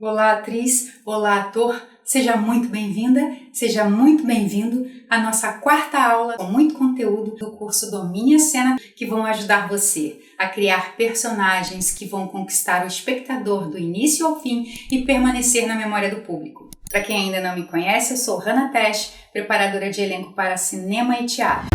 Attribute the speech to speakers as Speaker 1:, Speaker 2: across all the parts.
Speaker 1: Olá, atriz! Olá, ator! Seja muito bem-vinda, seja muito bem-vindo à nossa quarta aula com muito conteúdo do curso Domine a Cena, que vão ajudar você a criar personagens que vão conquistar o espectador do início ao fim e permanecer na memória do público. Para quem ainda não me conhece, eu sou Hannah Tesh, preparadora de elenco para cinema e teatro.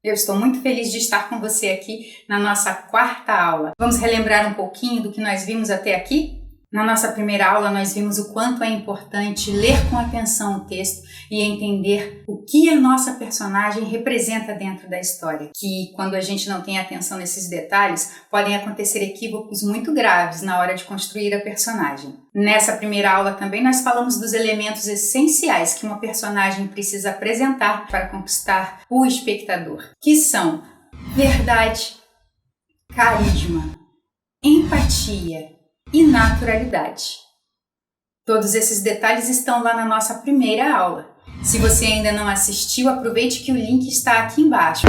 Speaker 1: Eu estou muito feliz de estar com você aqui na nossa quarta aula. Vamos relembrar um pouquinho do que nós vimos até aqui? Na nossa primeira aula, nós vimos o quanto é importante ler com atenção o texto e entender o que a nossa personagem representa dentro da história. Que, quando a gente não tem atenção nesses detalhes, podem acontecer equívocos muito graves na hora de construir a personagem. Nessa primeira aula também nós falamos dos elementos essenciais que uma personagem precisa apresentar para conquistar o espectador, que são verdade, carisma, empatia e naturalidade. Todos esses detalhes estão lá na nossa primeira aula. Se você ainda não assistiu, aproveite que o link está aqui embaixo.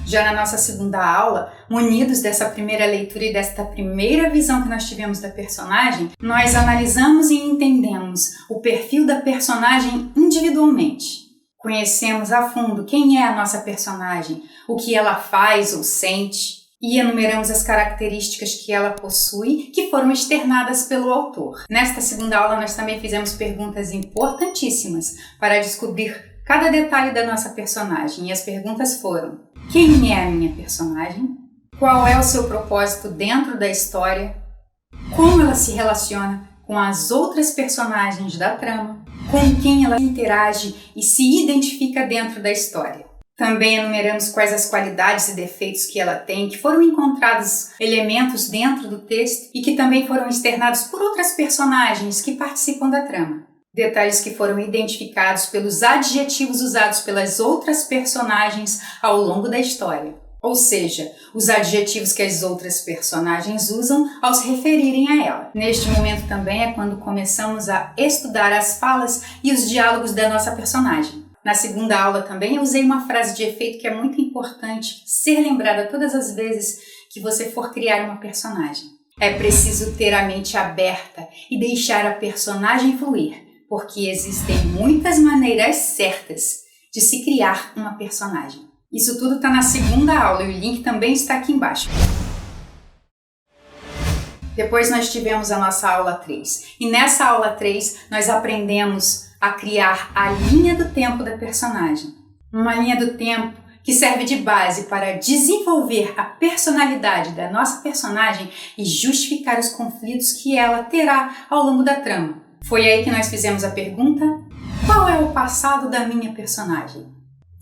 Speaker 1: Já na nossa segunda aula, munidos dessa primeira leitura e desta primeira visão que nós tivemos da personagem, nós analisamos e entendemos o perfil da personagem individualmente. Conhecemos a fundo quem é a nossa personagem, o que ela faz ou sente, e enumeramos as características que ela possui, que foram externadas pelo autor. Nesta segunda aula, nós também fizemos perguntas importantíssimas para descobrir cada detalhe da nossa personagem. E as perguntas foram: quem é a minha personagem? Qual é o seu propósito dentro da história? Como ela se relaciona com as outras personagens da trama? Com quem ela interage e se identifica dentro da história? Também enumeramos quais as qualidades e defeitos que ela tem, que foram encontrados elementos dentro do texto e que também foram externados por outras personagens que participam da trama. Detalhes que foram identificados pelos adjetivos usados pelas outras personagens ao longo da história. Ou seja, os adjetivos que as outras personagens usam ao se referirem a ela. Neste momento também é quando começamos a estudar as falas e os diálogos da nossa personagem. Na segunda aula também eu usei uma frase de efeito que é muito importante ser lembrada todas as vezes que você for criar uma personagem. É preciso ter a mente aberta e deixar a personagem fluir, porque existem muitas maneiras certas de se criar uma personagem. Isso tudo está na segunda aula e o link também está aqui embaixo. Depois nós tivemos a nossa aula 3. E nessa aula 3 nós aprendemos a criar a linha do tempo da personagem. Uma linha do tempo que serve de base para desenvolver a personalidade da nossa personagem e justificar os conflitos que ela terá ao longo da trama. Foi aí que nós fizemos a pergunta: qual é o passado da minha personagem?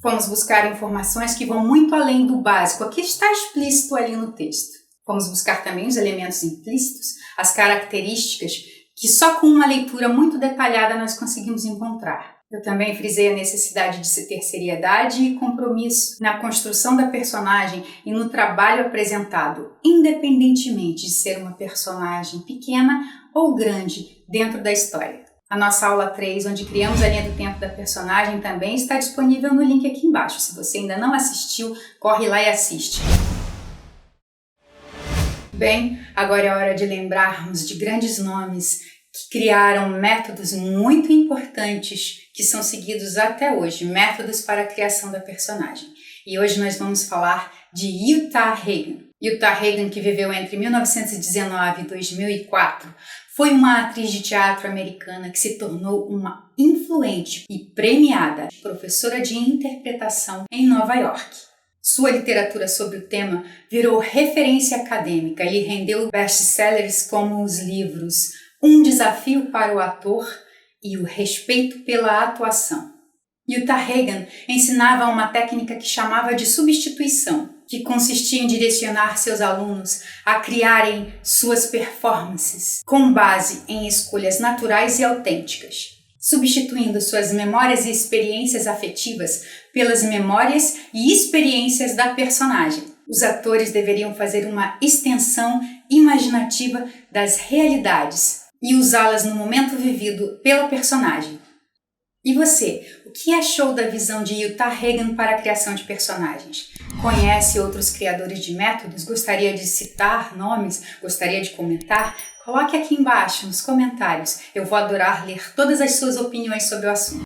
Speaker 1: Fomos buscar informações que vão muito além do básico, que está explícito ali no texto. Fomos buscar também os elementos implícitos, as características que só com uma leitura muito detalhada nós conseguimos encontrar. Eu também frisei a necessidade de se ter seriedade e compromisso na construção da personagem e no trabalho apresentado, independentemente de ser uma personagem pequena ou grande dentro da história. A nossa aula 3, onde criamos a linha do tempo da personagem, também está disponível no link aqui embaixo. Se você ainda não assistiu, corre lá e assiste. Bem, agora é hora de lembrarmos de grandes nomes que criaram métodos muito importantes que são seguidos até hoje, métodos para a criação da personagem. E hoje nós vamos falar de Uta Hagen. Uta Hagen, que viveu entre 1919 e 2004, foi uma atriz de teatro americana que se tornou uma influente e premiada professora de interpretação em Nova York. Sua literatura sobre o tema virou referência acadêmica e lhe rendeu best-sellers como os livros Um Desafio para o Ator e O Respeito pela Atuação. Uta Hagen ensinava uma técnica que chamava de substituição, que consistia em direcionar seus alunos a criarem suas performances com base em escolhas naturais e autênticas, substituindo suas memórias e experiências afetivas pelas memórias e experiências da personagem. Os atores deveriam fazer uma extensão imaginativa das realidades e usá-las no momento vivido pela personagem. E você, o O que achou da visão de Uta Hagen para a criação de personagens? Conhece outros criadores de métodos? Gostaria de citar nomes? Gostaria de comentar? Coloque aqui embaixo nos comentários. Eu vou adorar ler todas as suas opiniões sobre o assunto.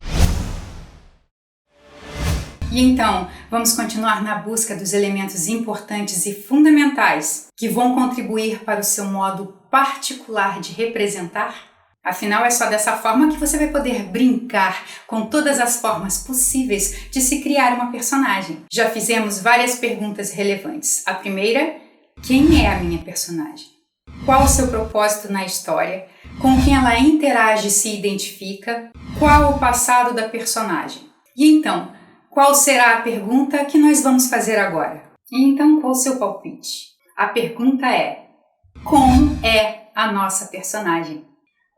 Speaker 1: E então, vamos continuar na busca dos elementos importantes e fundamentais que vão contribuir para o seu modo particular de representar? Afinal, é só dessa forma que você vai poder brincar com todas as formas possíveis de se criar uma personagem. Já fizemos várias perguntas relevantes. A primeira, quem é a minha personagem? Qual o seu propósito na história? Com quem ela interage e se identifica? Qual o passado da personagem? E então, qual será a pergunta que nós vamos fazer agora? E então, qual o seu palpite? A pergunta é, como é a nossa personagem?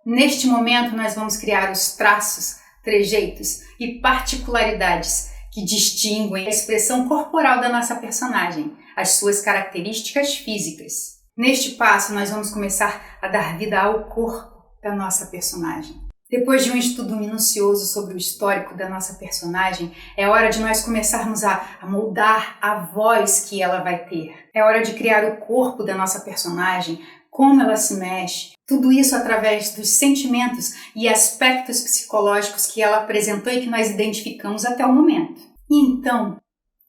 Speaker 1: Neste momento, nós vamos criar os traços, trejeitos e particularidades que distinguem a expressão corporal da nossa personagem, as suas características físicas. Neste passo, nós vamos começar a dar vida ao corpo da nossa personagem. Depois de um estudo minucioso sobre o histórico da nossa personagem, é hora de nós começarmos a moldar a voz que ela vai ter. É hora de criar o corpo da nossa personagem, como ela se mexe, tudo isso através dos sentimentos e aspectos psicológicos que ela apresentou e que nós identificamos até o momento. E então,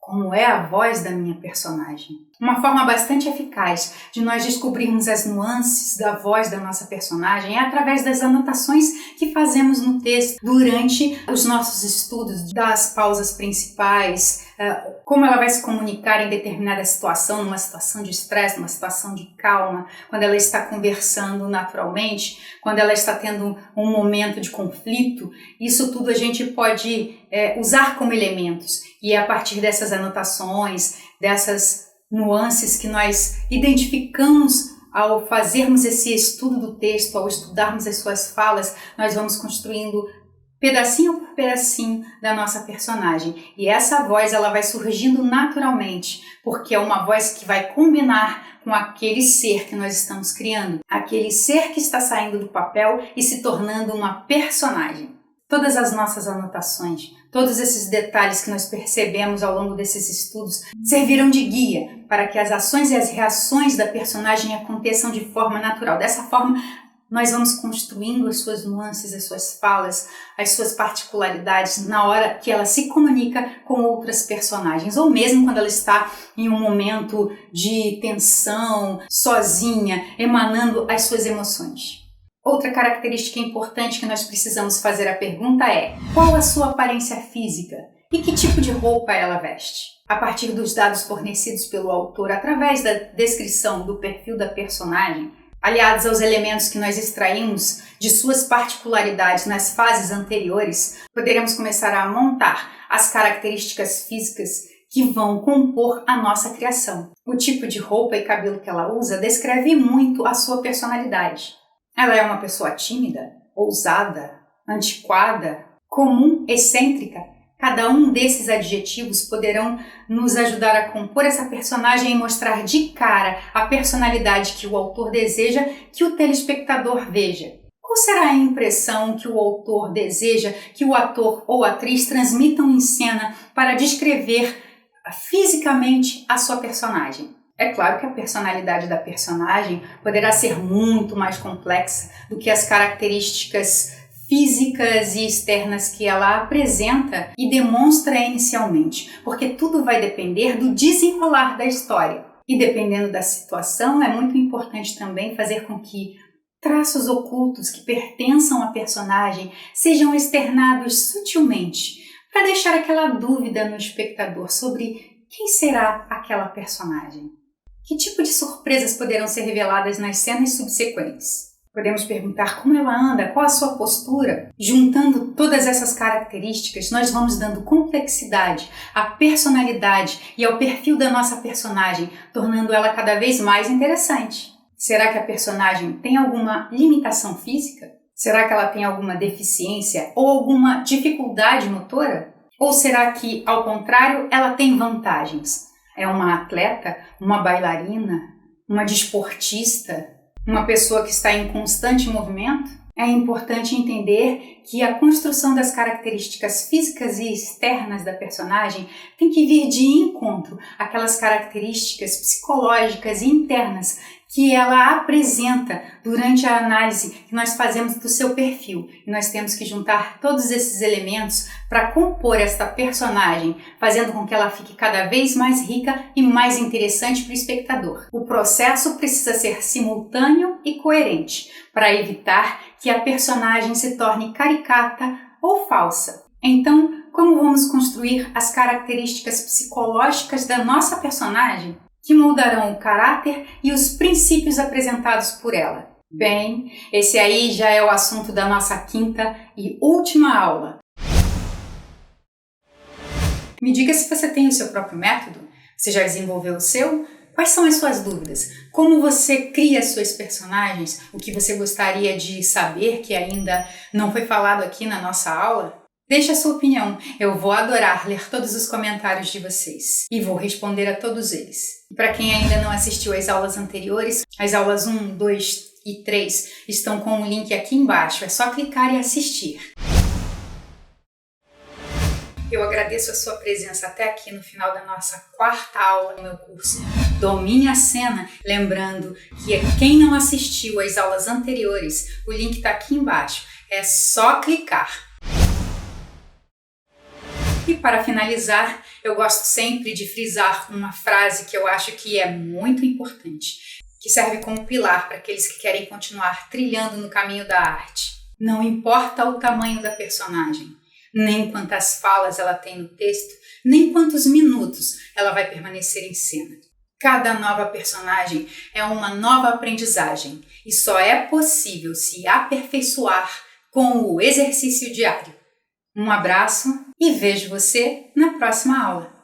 Speaker 1: como é a voz da minha personagem? Uma forma bastante eficaz de nós descobrirmos as nuances da voz da nossa personagem é através das anotações que fazemos no texto durante os nossos estudos, das pausas principais, como ela vai se comunicar em determinada situação, numa situação de estresse, numa situação de calma, quando ela está conversando naturalmente, quando ela está tendo um momento de conflito. Isso tudo a gente pode usar como elementos, e é a partir dessas anotações, dessas nuances que nós identificamos ao fazermos esse estudo do texto, ao estudarmos as suas falas, nós vamos construindo pedacinho por pedacinho da nossa personagem. E essa voz ela vai surgindo naturalmente, porque é uma voz que vai combinar com aquele ser que nós estamos criando, aquele ser que está saindo do papel e se tornando uma personagem. Todas as nossas anotações, todos esses detalhes que nós percebemos ao longo desses estudos serviram de guia para que as ações e as reações da personagem aconteçam de forma natural. Dessa forma, nós vamos construindo as suas nuances, as suas falas, as suas particularidades na hora que ela se comunica com outras personagens, ou mesmo quando ela está em um momento de tensão, sozinha, emanando as suas emoções. Outra característica importante que nós precisamos fazer a pergunta é: qual a sua aparência física e que tipo de roupa ela veste? A partir dos dados fornecidos pelo autor através da descrição do perfil da personagem, aliados aos elementos que nós extraímos de suas particularidades nas fases anteriores, poderemos começar a montar as características físicas que vão compor a nossa criação. O tipo de roupa e cabelo que ela usa descreve muito a sua personalidade. Ela é uma pessoa tímida, ousada, antiquada, comum, excêntrica. Cada um desses adjetivos poderão nos ajudar a compor essa personagem e mostrar de cara a personalidade que o autor deseja que o telespectador veja. Qual será a impressão que o autor deseja que o ator ou atriz transmitam em cena para descrever fisicamente a sua personagem? É claro que a personalidade da personagem poderá ser muito mais complexa do que as características físicas e externas que ela apresenta e demonstra inicialmente, porque tudo vai depender do desenrolar da história. E dependendo da situação, é muito importante também fazer com que traços ocultos que pertençam à personagem sejam externados sutilmente, para deixar aquela dúvida no espectador sobre quem será aquela personagem. Que tipo de surpresas poderão ser reveladas nas cenas subsequentes? Podemos perguntar como ela anda, qual a sua postura. Juntando todas essas características, nós vamos dando complexidade à personalidade e ao perfil da nossa personagem, tornando ela cada vez mais interessante. Será que a personagem tem alguma limitação física? Será que ela tem alguma deficiência ou alguma dificuldade motora? Ou será que, ao contrário, ela tem vantagens? É uma atleta, uma bailarina, uma desportista, uma pessoa que está em constante movimento? É importante entender que a construção das características físicas e externas da personagem tem que vir de encontro àquelas características psicológicas e internas que ela apresenta durante a análise que nós fazemos do seu perfil. E nós temos que juntar todos esses elementos para compor esta personagem, fazendo com que ela fique cada vez mais rica e mais interessante para o espectador. O processo precisa ser simultâneo e coerente, para evitar que a personagem se torne caricata ou falsa. Então, como vamos construir as características psicológicas da nossa personagem que moldarão o caráter e os princípios apresentados por ela? Bem, esse aí já é o assunto da nossa quinta e última aula. Me diga se você tem o seu próprio método. Você já desenvolveu o seu? Quais são as suas dúvidas? Como você cria as suas personagens? O que você gostaria de saber que ainda não foi falado aqui na nossa aula? Deixe a sua opinião. Eu vou adorar ler todos os comentários de vocês e vou responder a todos eles. E para quem ainda não assistiu às aulas anteriores, as aulas 1, 2 e 3 estão com o link aqui embaixo. É só clicar e assistir. Eu agradeço a sua presença até aqui no final da nossa quarta aula no meu curso Domine a Cena. Lembrando que quem não assistiu às aulas anteriores, o link está aqui embaixo. É só clicar. E para finalizar, eu gosto sempre de frisar uma frase que eu acho que é muito importante, que serve como pilar para aqueles que querem continuar trilhando no caminho da arte. Não importa o tamanho da personagem, nem quantas falas ela tem no texto, nem quantos minutos ela vai permanecer em cena. Cada nova personagem é uma nova aprendizagem e só é possível se aperfeiçoar com o exercício diário. Um abraço e vejo você na próxima aula.